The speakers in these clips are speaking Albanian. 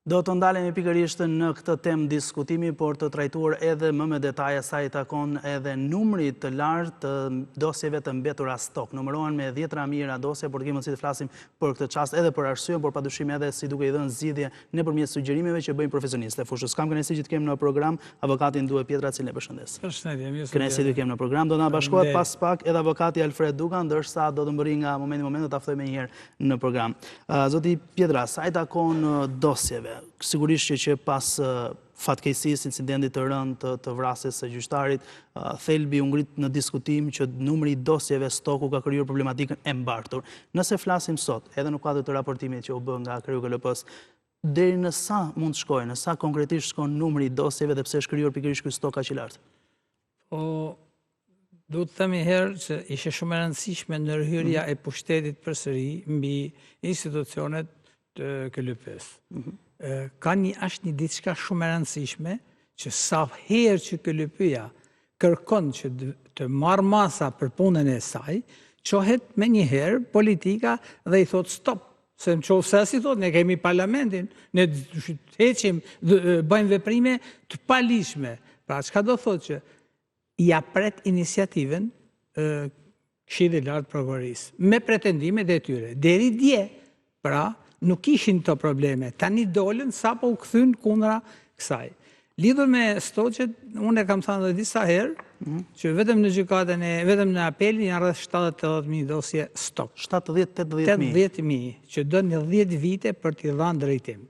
Do të ndalemi pikërisht në këtë temë diskutimi, por të trajtuar edhe më me detaje sa i takon edhe numri të lartë të dosjeve të mbetura stok. Numërohen me 10 mijëra dosje, por të kemi mundësi të flasim për këtë çast edhe për arsye, por padyshim edhe si duke i dhënë zgjidhje nëpërmjet sugjerimeve që bëjnë profesionistë e fushës. Kam kënaqësi që të kemi në program avokatin Due Pietra, cilin e përshëndes. Përshëndetje, Kënaqësi të kemi në program. Do na bashkohet pas pak edhe avokati Alfred Duka, ndërsa do të mbërri nga momenti do ta ftoj më një herë në program. Zoti Pietra, sa i takon dosjeve, sigurisht që pas fatkeqësisë, incidentit të rënd të vrasjes së gjyqtarit, thelbi u ngrit në diskutim që numri i dosjeve stoku ka krijuar problematikën e mbartur. Nëse flasim sot, edhe në kuadër të raportimit që u bë nga KRY-KLP-s, deri në sa mund të shkojë, në sa konkretisht shkon numri i dosjeve dhe pse është krijuar pikërisht ky stok aq i lartë? Po, duhet të themi herë që ishte shumë e rëndësishme ndërhyrja e pushtetit përsëri mbi institucionet të KLP-s. Është një diçka shumë e rëndësishme që sa herë që KLP-ja kërkon që të marrë masa për punën e saj, qohet me një herë politika dhe i thot stop. Se në qovë se si thot, ne kemi parlamentin, ne heqim, bëjmë veprime të palishme. Pra, çka do thot që i apret iniciativen Këshilli i Lartë Prokurorisë, me pretendimet e tyre. Deri dje, pra, nuk ishin të probleme. Tani dolën sapo u kthyn kundra kësaj. Lidhur me stoqet, unë e kam thënë edhe disa herë, që vetëm në gjykatën vetëm në apelin janë rreth 70-80.000 dosje stok. 70-80.000, që do një 10 vite për t'i dhënë drejtim.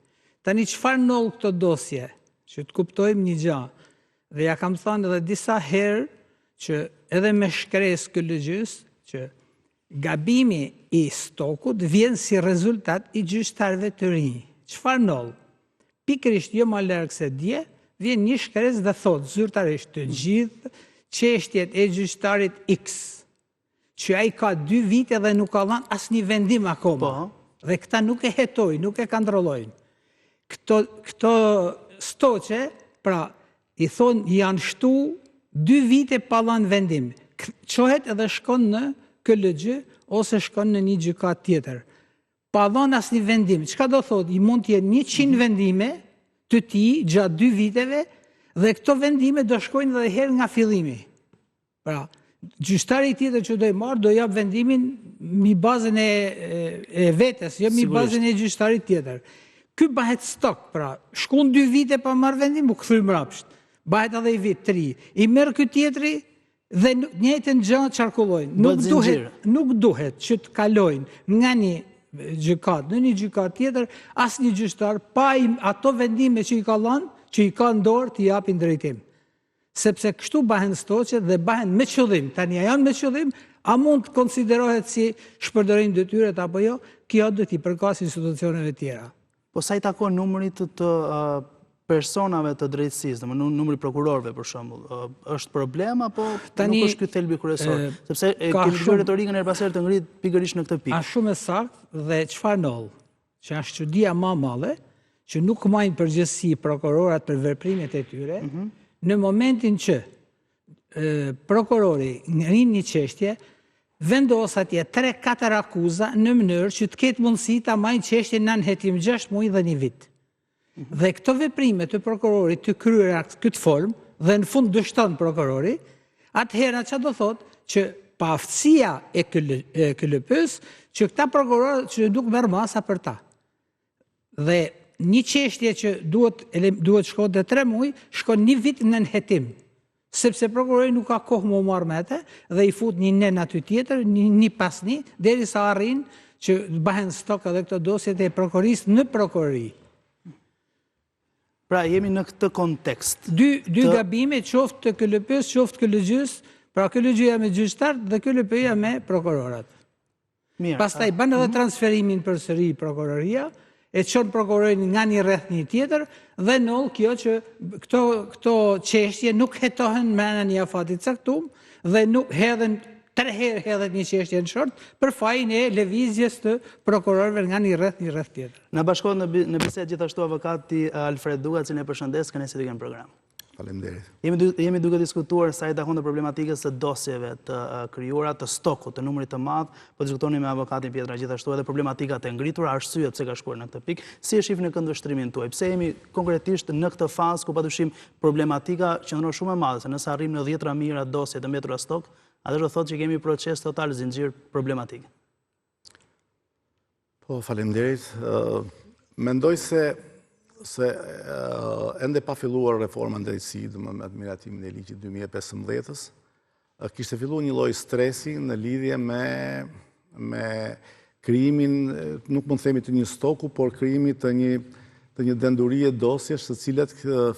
Tani çfarë noll këto dosje, që të kuptojmë një gjë, dhe ja kam thënë edhe disa herë që edhe me shkresë KLG-s, që gabimi i stokut vjen si rezultat i gjyqtarëve të rinj. Çfarë noll? Pikërisht jo më larg se dje, vjen një shkresë dhe thotë zyrtarisht të gjithë çështjet e gjyqtarit X, që ai ka 2 vite dhe nuk ka dhënë asnjë vendim akoma. Dhe këta nuk e hetojnë, nuk e kontrollojnë. Këto stoqe, pra, i thonë janë shtu 2 vite pa dhënë vendim. Çohet edhe shkon në KLG ose shkon në një gjykat tjetër. Pa dhënë asnjë vendim. Çka do thotë? I mund të jenë 100 vendime të tij gjatë 2 viteve dhe këto vendime do shkojnë edhe herë nga fillimi. Pra, gjyqtari tjetër që do i marrë do jap vendimin mbi bazën e vetes, jo mbi bazën e gjyqtarit tjetër. Ky bëhet stok, pra, shkon 2 vite pa marrë vendim, u kthy mbrapsht. Bëhet edhe i vit 3. I merr ky tjetri dhe njëjtën gjë qarkullojnë. Nuk duhet që të kalojnë nga një gjykat në një gjykat tjetër asnjë gjyqtar pa ato vendime që i ka dhënë, që i ka në dorë t'i japin drejtim. Sepse kështu bëhen stoqet dhe bëhen me qëllim. Tani janë me qëllim, a mund të konsiderohet si shpërdorim detyret apo jo? Kjo do t'i përkas institucioneve tjera. Po sa i takon numrit të personave të drejtësisë, numri prokurorëve për shembull, është problem apo nuk është ky thelbi kryesor? Sepse kemi dëgjuar retorikën her pas here të ngrit pikërisht në këtë pikë. Është shumë e saktë dhe çfarë noll, që është çudia më e madhe, që nuk marrin përgjegjësi prokurorat për veprimet e tyre, në momentin që prokurori ngrin një çështje, vendos atje 3-4 akuza në mënyrë që të ketë mundësi ta marrë çështjen në anhetim 6 muaj dhe 1 vit. Dhe këto veprime të prokurorit të kryera këtë formë, dhe në fund dështon prokurori, atëherë që do thotë që pa aftësia e KLP-s, që këta prokurorë që nuk merr masa për ta. Dhe një çështje që duhet shkojë 3 muaj, shkon 1 vit në anhetim. Sepse prokurori nuk ka kohë më marrë mete dhe i fut një nen aty tjetër, një pas një, derisa arrin që bëhen stok edhe këto dosjet e prokurorisë në prokurori. Pra, jemi në këtë kontekst. Dy gabime, qoftë të KLP-s, qoftë KLG-s, pra KLG-ja me gjyqtar dhe KLP-ja me prokurorat. Pastaj bën edhe transferimin përsëri prokuroria, e çon prokurorin nga një rreth një tjetër dhe noll kjo që këto çështje nuk hetohen me anë një afati caktuar dhe nuk hedhen 3 herë hedhet një çështje në short për fajin e lëvizjes të prokurorëve nga një rreth tjetër. Na bashkohet në bisedë gjithashtu avokati Alfred Duka, cilin e përshëndes, kënaqësi të kemi në program. Faleminderit. Jemi duke diskutuar sa i takon të problematikës të dosjeve të krijuara, të stokut, të numrit të madh, po diskutoni me avokatin Pietra gjithashtu edhe problematikat e ngritura, arsyet pse ka shkuar në këtë pikë. Si e shihni këndvështrimin tuaj? Pse jemi konkretisht në këtë fazë ku padyshim problematika qëndron shumë e madhe, se nëse arrim në 10 mijëra dosje të mbetura stok, atë do thotë që kemi proces total zinxhir problematike. Po, faleminderit. Mendoj se ende pa filluar reforma në drejtësi, me miratimin e ligjit 2015-ës, kishte filluar një lloj stresi në lidhje me krijimin, nuk mund të themi të një stoku, por krijimi të një dendurie dosjesh, të cilat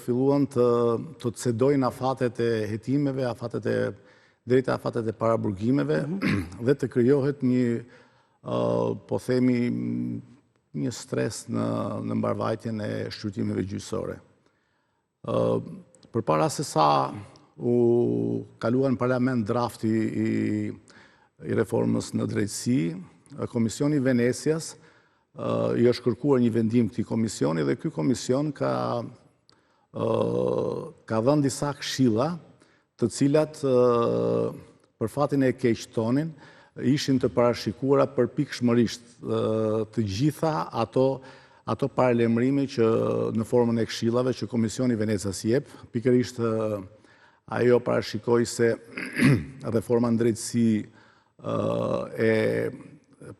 filluan të cedojnë afatet e hetimeve, drejta afatet e paraburgimeve dhe të krijohet një, po themi, një stres në mbarvajtjen e shqyrtimeve gjyqësore. Përpara se sa u kaluar në parlament drafti i reformës në drejtësi, Komisioni Venecias i është kërkuar një vendim këtij komisioni dhe ky komision ka dhënë disa këshilla, të cilat për fatin e keq tonin ishin të parashikuara përpikshmërisht të gjitha ato paralajmërime që në formën e këshillave që Komisioni Venecias jep, pikërisht ajo parashikoi se reforma në drejtësi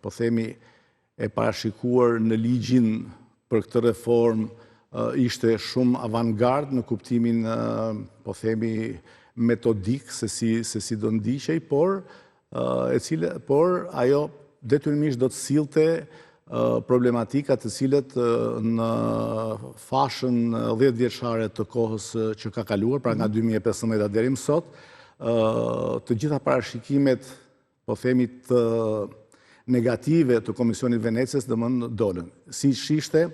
po themi e parashikuar në ligjin për këtë reformë ishte shumë avantgard në kuptimin po themi metodik se si do ndiqej, por ajo detyrimisht do të sillte problematika të cilat në fashën 10 vjeçare të kohës që ka kaluar, pra nga 2015 deri më sot, të gjitha parashikimet, po themi të negative të Komisionit Venecias domosdoshmë dolën. Si ishte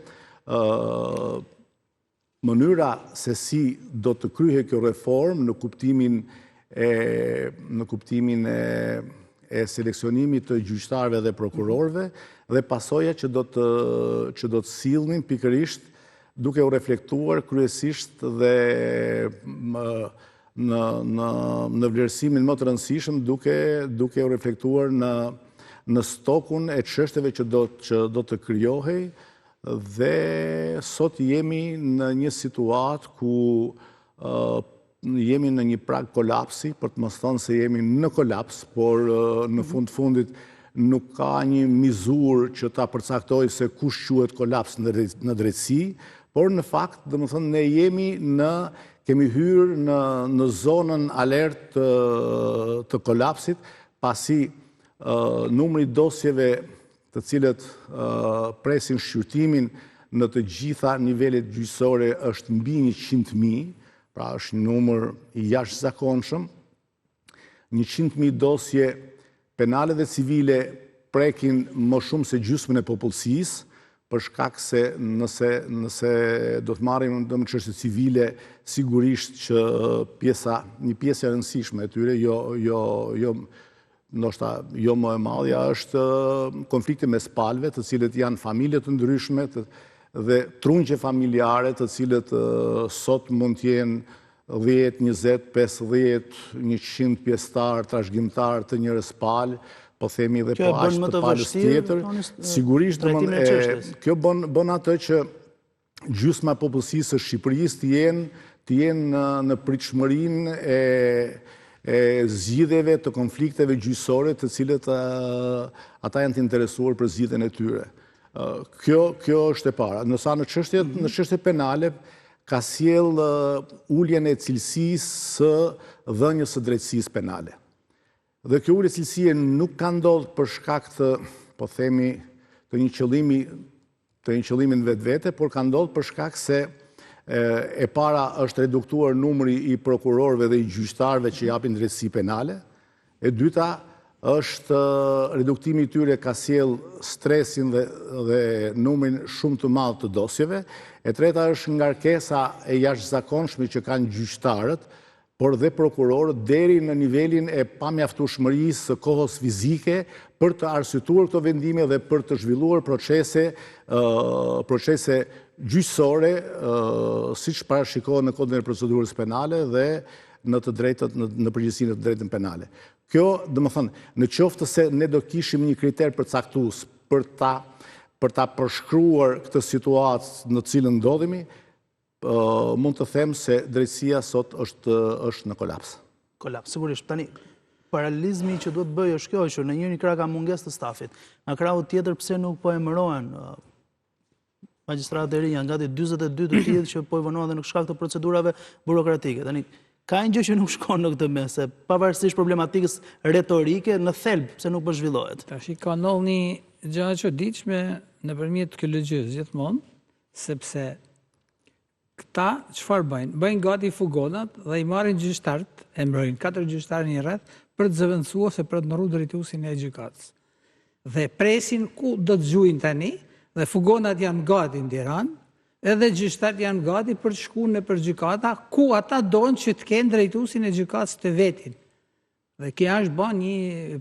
mënyra se si do të kryhej kjo reformë në kuptimin e seleksionimit të gjyqtarëve dhe prokurorëve dhe pasoja që do të sillnin pikërisht duke u reflektuar kryesisht dhe në vlerësimin më të rëndësishëm duke u reflektuar në stokun e çështjeve që do të krijohej. Dhe sot jemi në një situatë ku jemi në një prag kolapsi, për të mos thënë se jemi në kolaps, por në fundit nuk ka një mizur që ta përcaktoj se kush quhet kolaps në drejtësi, por në fakt, domethënë ne kemi hyrë në zonën alert të kolapsit, pasi numri dosjeve të cilët presin shqyrtimin në të gjitha nivelet gjyqësore është mbi 100.000, pra është një numër i jashtëzakonshëm. 100.000 dosje penale dhe civile prekin më shumë se gjysmën e popullsisë, për shkak se nëse do të marrim në çështje civile, sigurisht që një pjesë e rëndësishme e tyre, ndoshta jo më e madhja, është konflikte mes palëve, të cilët janë familje të ndryshme dhe trunqe familjare, të cilët sot mund të jenë 10, 20, 50, 100 pjesëtar, trashëgimtar të njërës palë, po themi dhe po ashtë të palës tjetër. Sigurisht kjo bën atë që gjysma e popullsisë së Shqipërisë të jenë në pritshmërinë e zgjidhjeve të konflikteve gjyqësore të cilët ata janë të interesuar për zgjidhjen e tyre. Kjo është e para. Në çështje penale ka sjell uljen e cilësisë së dhënies së drejtësisë penale. Dhe kjo ulje cilësie nuk ka ndodhur për shkak të, po themi, të një qëllimi në vetvete, por ka ndodhur për shkak se e para është reduktuar numri i prokurorëve dhe i gjyqtarëve që japin drejtësi penale. E dyta është reduktimi i tyre ka sjell stresin dhe numrin shumë të madh të dosjeve. E treta është ngarkesa e jashtëzakonshme që kanë gjyqtarët, por dhe prokurorët deri në nivelin e pamjaftueshmërisë së kohës fizike për të arsyetuar këto vendime dhe për të zhvilluar procese gjyqësore, siç parashikohet në Kodin e Procedurës Penale dhe në të drejtat në përgjithësi në të drejtën penale. Kjo, domethënë, në qoftë se ne do kishim një kriter përcaktues për ta përshkruar këtë situatë në cilën ndodhemi, mund të them se drejtësia sot është në kolaps. Kolaps, sigurisht. Tani, paralelizmi që duhet bëjë është kjo, që në njëri krah ka mungesë të stafit. Në krahun tjetër pse nuk po emërohen magjistratët e rinj, nga 42 të tjerë që po i vënohen dhe në shkak të procedurave burokratike. Tani, ka një gjë që nuk shkon në këtë mes, se pavarësisht problematikës retorike, në thelb pse nuk po zhvillohet. Tash ka ndodhur një gjë e çuditshme nëpërmjet KLG-s gjithmonë, sepse këta çfarë bëjnë? Bëjnë gati fugonat dhe i marrin gjyqtarët, e mbrojnë 4 gjyqtarë një rreth për të zëvendësuar ose për të ndërruar drejtuesin e gjykatës. Dhe presin ku do të gjujnë tani, dhe fugonat janë gati në Tiranë, edhe gjyqtarët janë gati për të shkuar nëpër gjykata, ku ata donë që të kenë drejtuesin e gjykatës të vetin. Dhe kjo është bën një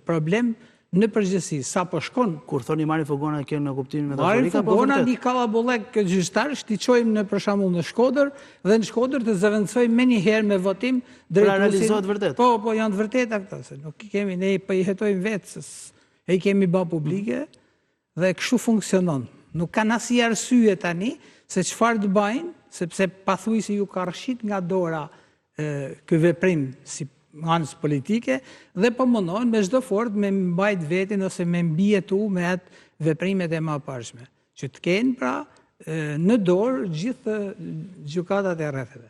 problem në përgjithësi. Sa po shkon? Kur thoni marrin fugona kënë në kuptimin metaforik Marrin fugona një kallabollek gjyqtarësh, ti çojmë në për shembull në Shkodër dhe në Shkodër të zëvendësojmë më një herë me votim drejtuesin. Realizohet vërtet. Po, janë të vërteta këto, se nuk i kemi ne po i hetojmë vetë, e i kemi bë publike dhe kështu funksionon. Nuk kanë asnjë arsye tani se çfarë të bëjnë, sepse pathuajse ju ka rrshit nga dora ky veprim si anës politike dhe po mundohen me çdo fortë me mbajt vetin ose me mbijetu me atë veprimet e mëparshme, që të kenë pra në dorë gjithë gjykatat e rretheve.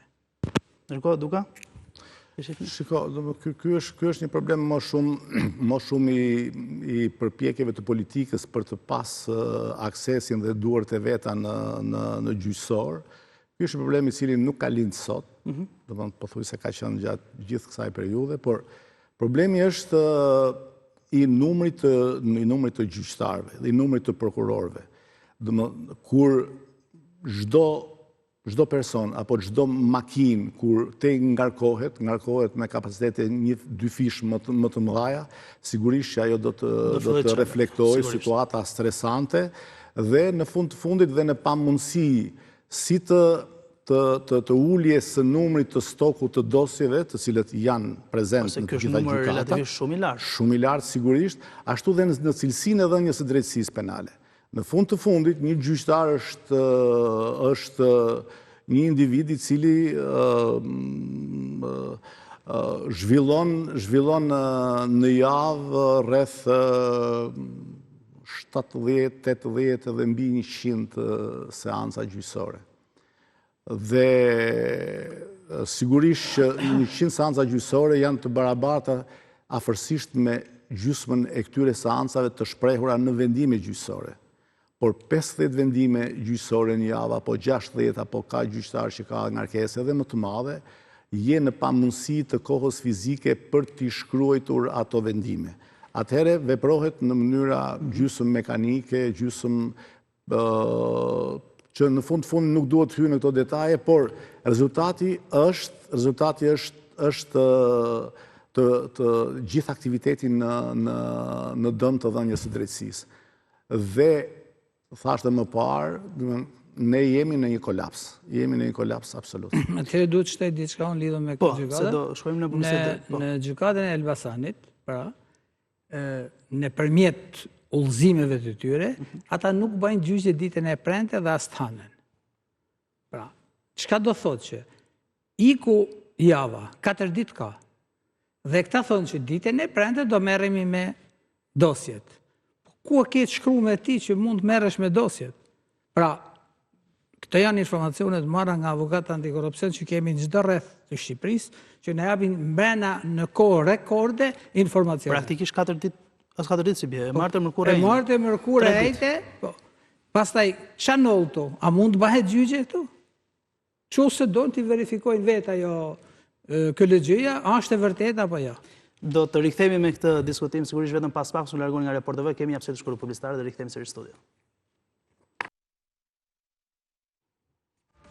Ndërkohë, Duka? Shiko, ky është një problem më shumë i përpjekjeve të politikës për të pas aksesin dhe duart e veta në gjyqësor. Ky është një problem i cili nuk ka lindë sot, domethënë pothuajse ka qenë gjatë gjithë kësaj periudhe, por problemi është i numrit të gjyqtarëve dhe i numrit të prokurorëve. Domethënë kur çdo person apo çdo makinë kur te ngarkohet me kapacitete 1-2 fish më të mëdha, sigurisht që ajo do të reflektojë situata stresante dhe në fund të fundit dhe në pamundësi si të uljes së numrit të stokut të dosjeve, të cilët janë prezente në të gjitha gjykatat. Relativisht shumë i lartë. Shumë i lartë sigurisht, ashtu dhe në cilësinë e dhënies së drejtësisë penale. Në fund të fundit, një gjyqtar është një individ i cili zhvillon në javë rreth 70, 80 dhe mbi 100 seanca gjyqësore. Dhe sigurisht që 100 seanca gjyqësore janë të barabarta afërsisht me gjysmën e këtyre seancave të shprehura në vendime gjyqësore. Por 50 vendime gjyqësore në javë, apo 60, apo ka gjyqtar që ka ngarkesë edhe më të madhe, je në pamundësi të kohës fizike për t'i shkruar ato vendime. Atëherë veprohet në mënyra gjysmë mekanike, gjysmë që në fund nuk duhet të hyjë në këto detaje, por rezultati është të gjithë aktivitetin në dëm të dhënies së drejtësisë. Dhe thashtë më parë, ne jemi në një kolaps. Jemi në një kolaps absolut. Atëherë duhet të shtoj diçka unë lidhur me këtë gjykatë. Se do shkojmë në publicitet. Në gjykatën e Elbasanit, pra, nëpërmjet udhëzimeve të tyre, ata nuk bëjnë gjyqje ditën e premte dhe as tanën. Pra, çka do thotë që iku java, 4 ditë ka. Dhe këta thonë që ditën e premte do merremi me dosjet. Ku e ke të shkruar me ti që mund të merresh me dosjet? Pra, këto janë informacionet marra nga avokatët antikorrupsion që kemi në çdo rreth të Shqipërisë, që na japin brenda në kohë rekorde informacione. Praktikisht 4 ditë, as 4 ditë si bie, e martë mërkurë e martë mërkurë ejte. Pastaj ç'a nolto? A mund të bëhet gjyqje këtu? Çose do t'i verifikojnë vetë ajo KLG-ja, është e vërtetë apo jo? Do të rikthehemi me këtë diskutim sigurisht vetëm pas pak, u largoni nga Report TV, kemi hapësirë të shkruar publicitare dhe rikthehemi sërish në studio.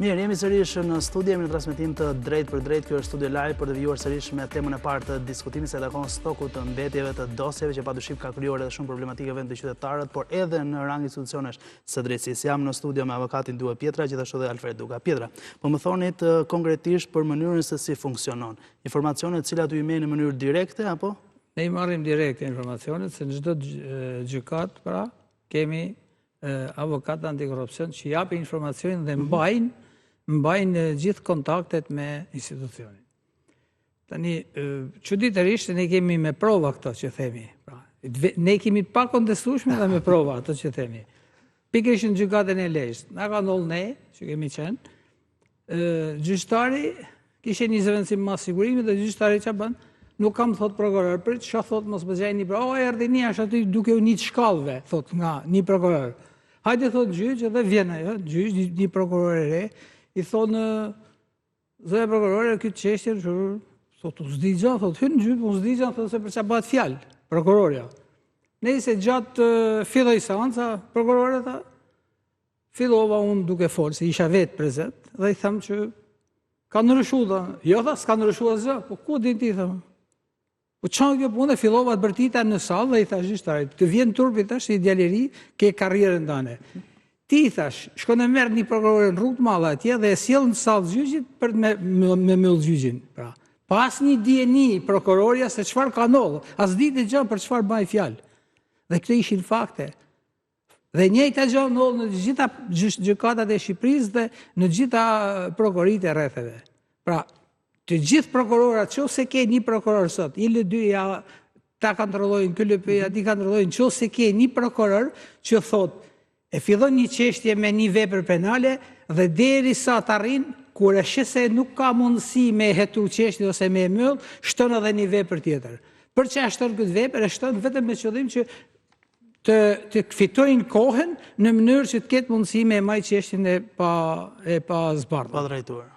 Mirë, jemi sërish në studio, jemi në transmetim të drejt për drejt, kjo është studio live për të vijuar sërish me temën e parë të diskutimit se takon stoku të mbetjeve të dosjeve që padyshim ka krijuar edhe shumë problematikë vend të qytetarët, por edhe në rang institucionesh së drejtësisë. Jam në studio me avokatin Dua Pietra, gjithashtu dhe Alfred Duka. Pietra, po më thonit konkretisht për mënyrën se si funksionon. Informacionet cilat u email në mënyrë direkte apo? Ne i marrim direkte informacionet se në çdo gjykat, pra, kemi avokat antikorrupsion që japin informacionin dhe mbajnë gjithë kontaktet me institucionin. Tani, çuditërisht ne kemi me prova këto që themi. Pra, ne kemi pa kontestueshme dhe me prova ato që themi. Pikërisht në gjykatën e Lezhës, na ka ndodhur ne, që kemi qenë, gjyqtari kishte një zëvendësim mas sigurimi dhe gjyqtari ç'a bën? Nuk kam thot prokuror, për ç'a thot mos bëjeni pra, erdhi një ashtu aty duke u një shkallëve, thot nga një prokuror. Hajde thot gjyq dhe vjen ajo, gjyq një prokuror e re, i thonë, zëja prokurore, këtë çështje, thot, u zdigja, thot, hynë gjyq, u zdigja, thot, se për ç'a bëhet fjalë, prokurorja. Nëse gjatë filloi seanca, prokurore tha, fillova unë duke folë, se isha vetë prezent, dhe i thamë që ka ndryshuar, tha, jo tha, s'ka ndryshuar asgjë, po ku din ti, thamë. Po çan kjo punë, fillova të bërtita në sallë dhe i thash gjyqtarit, të vjen turpi tash i djaleri, ke karrierën tënde. Ti i thash, shkon e merr një prokuror në rrugë të madhe atje dhe e sjell në sallë gjyqit për me myll gjyqin. Pra, pas një dieni prokurorja se çfarë ka ndodhur, as ditë gjë për çfarë bëj fjalë. Dhe këto ishin fakte. Dhe njëjta gjë ndodh në të gjitha gjykatat e Shqipërisë dhe në të gjitha prokuroritë e rretheve. Pra, të gjithë prokurorat, nëse ke një prokuror sot, i L2 ja ta kontrollojnë, ky LP ja ti kontrollojnë, nëse ke një prokuror që thotë e fillon një çështje me një vepër penale dhe derisa të arrin, kur e sheh se nuk ka mundësi me hetu çështje ose me myll, shton edhe një vepër tjetër. Për çfarë shton këtë vepër? E shton vetëm me qëllim që të fitojnë kohën në mënyrë që të ketë mundësi me marrë çështjen e pa zbardhur. Pa drejtuar.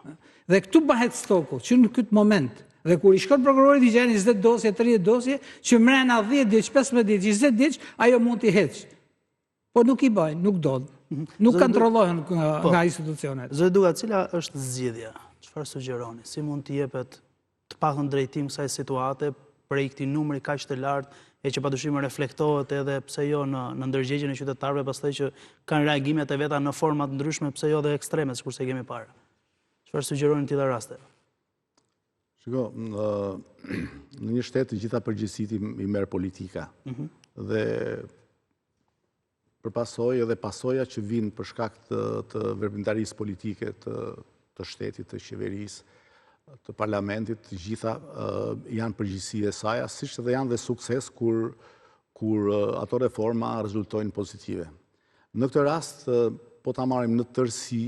Dhe këtu bëhet stoku, që në këtë moment. Dhe kur i shkon prokurori t'i gjen 20 dosje, 30 dosje, që mrena 10 ditë, 15 ditë, 20 ditë, ajo mund t'i heqë. Po nuk i bëjnë, nuk donë. Nuk kontrollohen nga institucionet. Zoti Duka, cila është zgjidhja? Çfarë sugjeroni? Si mund t'i jepet të paktën drejtim kësaj situate prej këtij numri kaq të lartë e që padyshim reflektohet edhe pse jo në ndërgjegjen e qytetarëve pastaj që kanë reagimet e veta në forma të ndryshme, pse jo dhe ekstreme, sikurse kemi parë. Çfarë sugjeroni në tilla raste? Shiko, në një shtet të gjitha përgjegjësitë i merr politika. Dhe përpasoj edhe pasoja që vinë për shkak të veprimtarisë politike të shtetit, të qeverisë, të parlamentit, të gjitha janë përgjegjësi e saj, siç edhe janë dhe sukses kur ato reforma rezultojnë pozitive. Në këtë rast, po ta marrim në tërësi,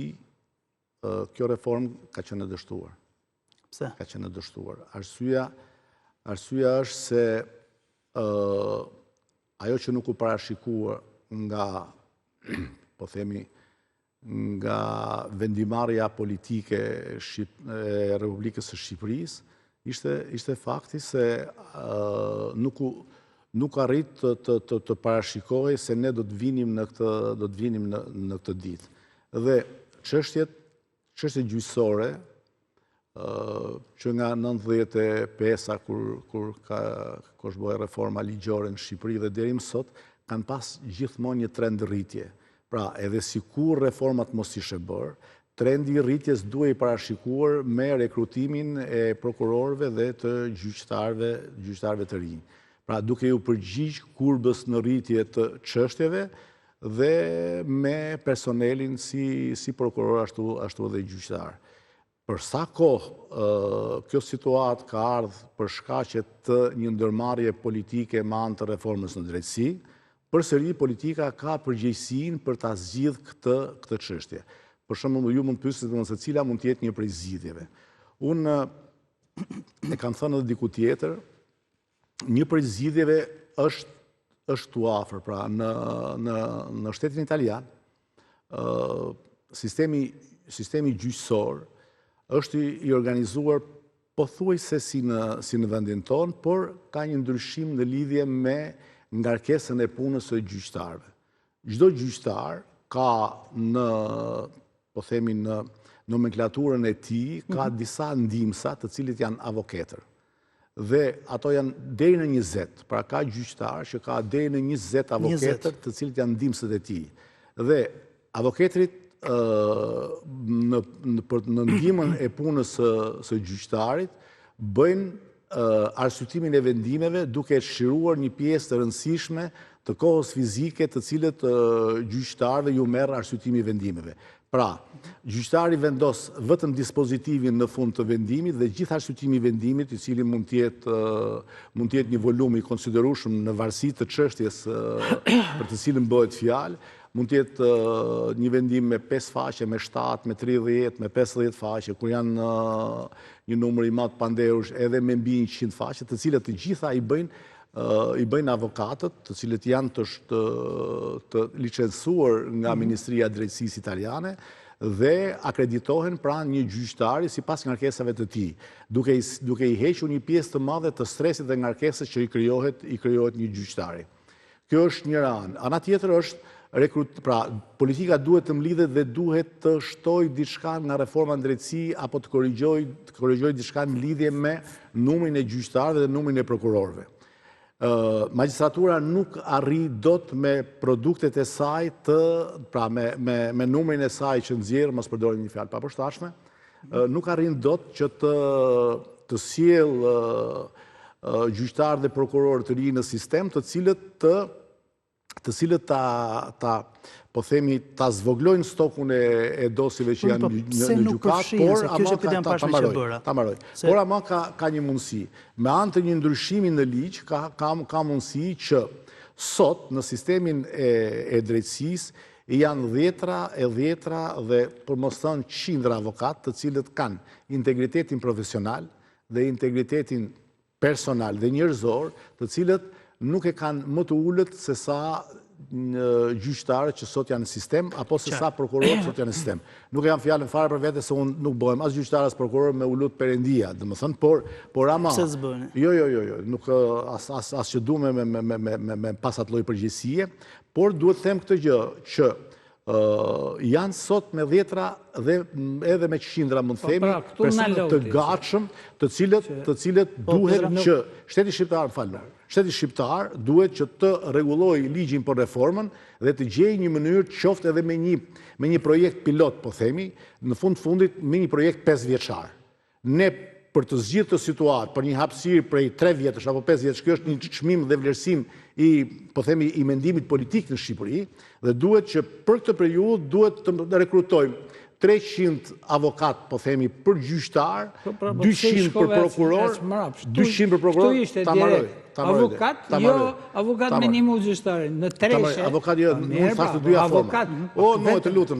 kjo reformë ka qenë e dështuar. Pse? Ka qenë e dështuar. Arsyeja është se ajo që nuk u parashikuar nga, po themi, nga vendimarrja politike e Republikës së Shqipërisë, ishte fakti se nuk arrit të parashikohej se ne do të vinim në këtë ditë. Dhe çështje gjyqësore që nga 95-a kur është bërë reforma ligjore në Shqipëri dhe deri më sot kanë pas gjithmonë një trend rritje. Pra, edhe sikur reformat mos ishe bërë, trendi i rritjes duhej parashikuar me rekrutimin e prokurorëve dhe të gjyqtarëve të rinj. Pra, duke u përgjigj kurbës në rritje të çështjeve dhe me personelin si prokuror ashtu edhe gjyqtar. Për sa kohë kjo situatë ka ardhur për shkaqe të një ndërmarrje politike me anë të reformës në drejtësi, përsëri politika ka përgjegjësinë për ta zgjidhur këtë çështje. Për shembull, ju mund të pyesni se cila mund të jetë një prej zgjidhjeve. Unë e kam thënë edhe diku tjetër, një prej zgjidhjeve është tu afër, pra në shtetin italian, sistemi gjyqësor është i organizuar pothuajse si në vendin tonë, por ka një ndryshim në lidhje me ngarkesën e punës së gjyqtarëve. Çdo gjyqtar ka në po themi në nomenklaturën e tij, ka disa ndihmësa të cilët janë avokatër. Dhe ato janë deri në 20, pra ka gjyqtar që ka deri në 20 avokatër të cilët janë ndihmësat e tij. Dhe avokatërit në ndihmën e punës së gjyqtarit bëjnë arsyetimin e vendimeve duke shqiruar një pjesë të rëndësishme të kohës fizike të cilët gjyqtarëve ju merr arsyetimi i vendimeve. Pra, gjyqtari vendos vetëm dispozitivin në fund të vendimit dhe gjithë arsyetimi i vendimit, i cili mund të jetë një volum i konsiderueshëm në varësi të çështjes për të cilën bëhet fjalë, mund të jetë një vendim me 5 faqe, me 7, me 30, me 50 faqe, kur janë një numër i madh pandeush edhe me mbi 100 faqe, të cilat të gjitha i bëjnë avokatët, të cilët janë të licencuar nga Ministria e Drejtësisë italiane dhe akreditohen pra një gjyqtari sipas ngarkesave të tij, duke i hequr një pjesë të madhe të stresit dhe ngarkesës që i krijohet një gjyqtari. Kjo është një anë. Ana tjetër është pra, politika duhet të mlidhet dhe duhet të shtojë diçka nga reforma në drejtësi apo të korrigjojë diçka në lidhje me numrin e gjyqtarëve dhe numrin e prokurorëve. Magjistratura nuk arri dot me produktet e saj pra me numrin e saj që nxjerr, mos përdorim një fjalë papërshtatshme, nuk arrin dot që të sjell gjyqtarë dhe prokurorë të rinj në sistem, të cilët po themi, ta zvoglojnë stokun e dosjeve që janë në gjykat, por ama ka një mundësi. Me anë të një ndryshimi në ligj, ka mundësi që sot në sistemin e drejtësisë janë dhjetra dhe për mos thënë qindra avokat të cilët kanë integritetin profesional dhe integritetin personal dhe njerëzor, të cilët nuk e kanë më të ullët se sa gjyqtarë që sot janë në sistem, apo se sa prokurorë sot janë në sistem. Nuk e jam fjallën fare për vete se unë nuk bëhem as gjyqtarë as prokurorë me ullut Perëndia, dhe më thënë, por ama... Pse zbëni? Jo, nuk as që du me pasat loj përgjësie, por duhet them këtë gjë që janë sot me dhjetra dhe edhe me qindra mund themi personat të gatshëm të cilët duhet që shteti shqiptar duhet që të rregullojë ligjin për reformën dhe të gjejë një mënyrë qoftë edhe me një projekt pilot, po themi, në fundit me një projekt 5 vjeçar. Ne për të zgjidhur të situatë, për një hapësirë prej 3 vjetësh apo 5 vjetësh, kjo është një çmim dhe vlerësim i mendimit politik në Shqipëri, dhe duhet që për këtë periudhë duhet të rekrutojmë 300 avokat, po themi, për gjyqtar, 200 për prokuror, 200 për prokuror, ta marroj. Avokat, jo avokat me një mund gjyqtarin, në treshe. Avokat, jo, mund thashtë të dyja format. O, no, të lutëm,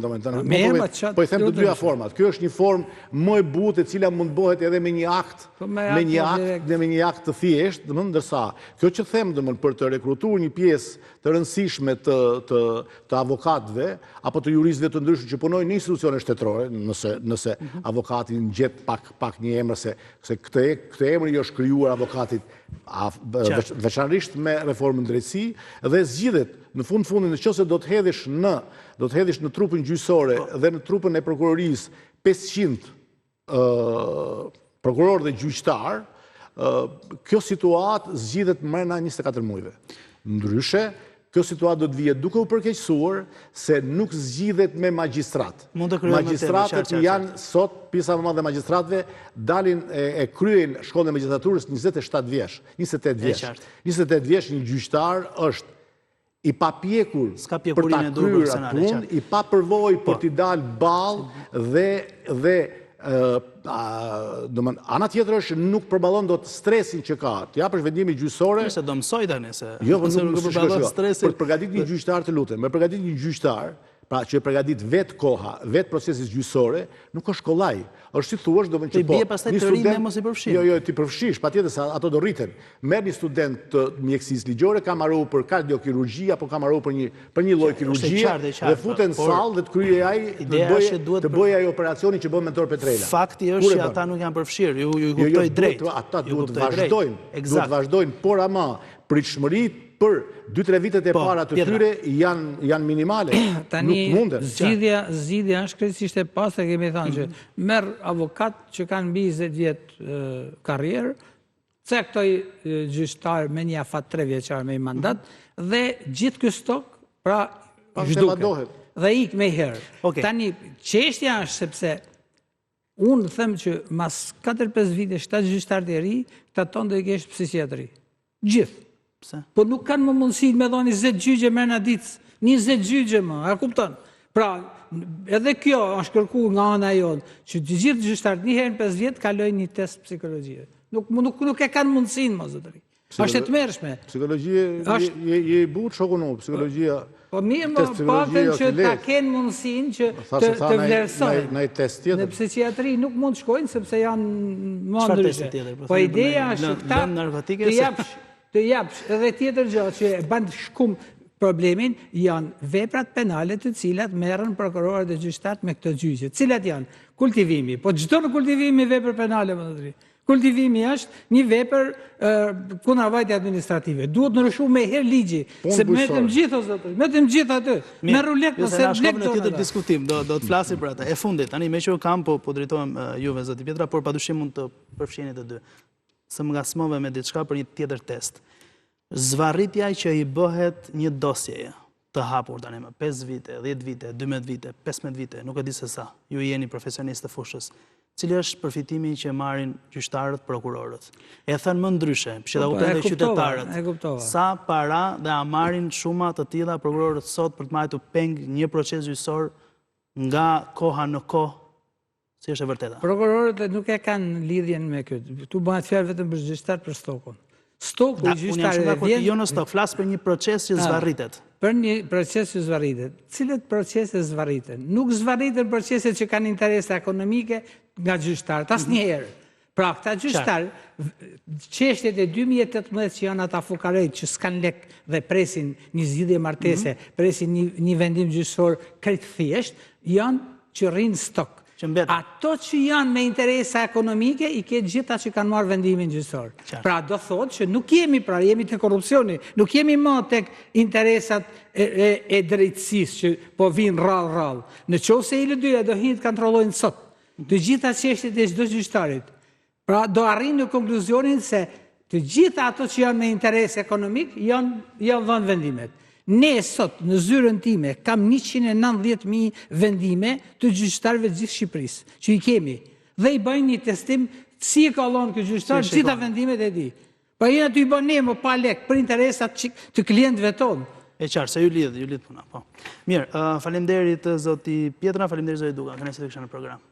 po i them të dyja format. Kjo është një formë më e butë e cila mund bëhet edhe me një akt, me një akt të thjesht, ndërsa, kjo që them, për të rekrutuar një pjesë të rëndësishme të avokatëve, apo të juristëve të ndryshëm që punojnë në institucione shtetërore, nëse avokatin gjet pak një emër, se këtë emër jo është krijuar avokatit veçanërisht me reformën drejtësi dhe zgjidhet në fundin nëse do të hedhish në trupin gjyqësore dhe në trupin e prokurorisë 500 prokuror dhe gjyqtar, kjo situatë zgjidhet brenda 24 muajve. Ndryshe, kjo situatë do të vijë duke u përkeqësuar se nuk zgjidhet me magjistrat. Magjistratët janë sot, pjesa më madhe e magjistratëve dalin e kryejnë shkollën e magjistraturës 27 vjeç, 28 vjeç. 28 vjeç një gjyqtar është i papjekur për ta kryer atë punë, i papërvojë për t'i dalë ballë dhe ana tjetër është nuk përballon dot stresin që ka. Të japësh vendime gjyqësore. Nëse do mësoj tani se. Jo, nuk përballon stresin. Për të përgatitur një gjyqtar të lutem, me përgatitur një gjyqtar, pra që e përgatit vetë koha, vetë procesis gjyqësore, nuk është kollaj. Është si thuash, do më që po. Të bie pastaj të rinë dhe mos i përfshin. Jo, ti përfshish, patjetër se ato do rriten. Merr një student të mjekësisë ligjore, ka marrë për kardiokirurgji apo ka marrë për një lloj kirurgjie dhe futen në sallë dhe të kryej ai të bëjë ai operacionin që bën mentor Petrela. Fakti është që ata nuk janë përfshirë, ju kuptoj drejt. Ata duhet vazhdojnë, por ama pritshmëritë për 2-3 vitet e para të tyre janë minimale. Tani, Nuk mundet. zgjidhja është krejtësisht e pastë, kemi thënë që merr avokat që kanë mbi 20 vjet karrierë, caktoj gjyqtar me një afat 3 vjeçar me mandat dhe gjithë ky stok pra zhduket. Dhe ik me herë. Tani, çështja është sepse unë them që mas 4-5 vite 7 gjyqtarë të ri, këta tonë do i kesh psikiatri. Gjithë. Pse? Po nuk kanë më mundësi me dhoni 20 gjyqe me në ditë, 20 gjyqe më, a kupton? Pra, edhe kjo është kërku nga ana jonë, që të gjithë gjyqtarët një herë në 5 vjetë kalojnë një test psikologjie. Nuk e kanë mundësin, më zotëri. Është e të mërshme. Psikologjie, je i butë shokunu, psikologjia... Po mirë më patën që ta kenë mundësin që të vlerësojnë. Në psikiatri nuk mund të shkojnë, sepse janë më ndryshe. Po ideja është këta të japsh edhe tjetër gjë që e banë shkum problemin, janë veprat penale të cilat merren prokurorët dhe gjyqtarët me këto gjyqe. Cilat janë? Kultivimi. Po çdo në kultivimi vepër penale, më thotë. Kultivimi është një vepër kundërvajtje administrative. Duhet ndryshu me herë ligji, se metëm gjithë o zotëri, metëm gjithë aty. Merru lek nëse lek do tjetër diskutim, do të flasim për ata. E fundit, tani me që kam po drejtohem juve zoti Pietra, por padyshim mund të përfshiheni të dy. Se më ngasmove me diçka për një tjetër test. Zvarritja që i bëhet një dosjeje të hapur tani më 5 vite, 10 vite, 12 vite, 15 vite, nuk e di se sa. Ju jeni profesionistë të fushës. Cili është përfitimi që marrin gjyqtarët, prokurorët? E thënë më ndryshe, që da kuptojnë dhe qytetarët. Sa para dhe a marrin shuma të tilla prokurorët sot për të marrë peng një proces gjyqësor nga koha në kohë? Si është e vërteta? Prokurorët nuk e kanë lidhjen me këtë. Tu bëhet fjalë vetëm për gjyqtarët për stokun. Stoku i gjyqtarëve vjen... Jo në stok, flas për një proces që zvarritet. Për një proces që zvarritet. Cilet procese zvarriten? Nuk zvarriten proceset që kanë interese ekonomike nga gjyqtarët, asnjëherë. Pra, këta gjyqtarë, çështjet e 2018 që janë ata fukarejt që s'kan lek dhe presin një zgjidhje martese, presin një vendim gjyqësor krejt thjesht, janë që rrinë stok. Ato që janë me interesa ekonomike, i ke gjitha që kanë marrë vendimin gjyqësor. Pra do thotë që nuk jemi, pra jemi të korrupsioni, nuk jemi më tek interesat e drejtësisë që po vinë rrallë. Në qoftë se IL2 do hinë të kontrollojnë sot, të gjitha çështjet e çdo gjyqtarit. Pra do arrijnë në konkluzionin se të gjitha ato që janë me interes ekonomik janë dhënë vendimet. Ne sot, në zyrën time, kam 190.000 vendime të gjyqtarëve gjithë Shqipërisë, që i kemi. Dhe i bëjnë një testim, si e kallon këtë gjyqtar, gjitha vendimet e di. Pa jena të i bënë ne më pa lek për interesat të klientëve tonë. E qartë, se ju lidhë puna. Mirë, faleminderit zoti Pietra, faleminderit zoti Duka, kënaqësi të kisha në program.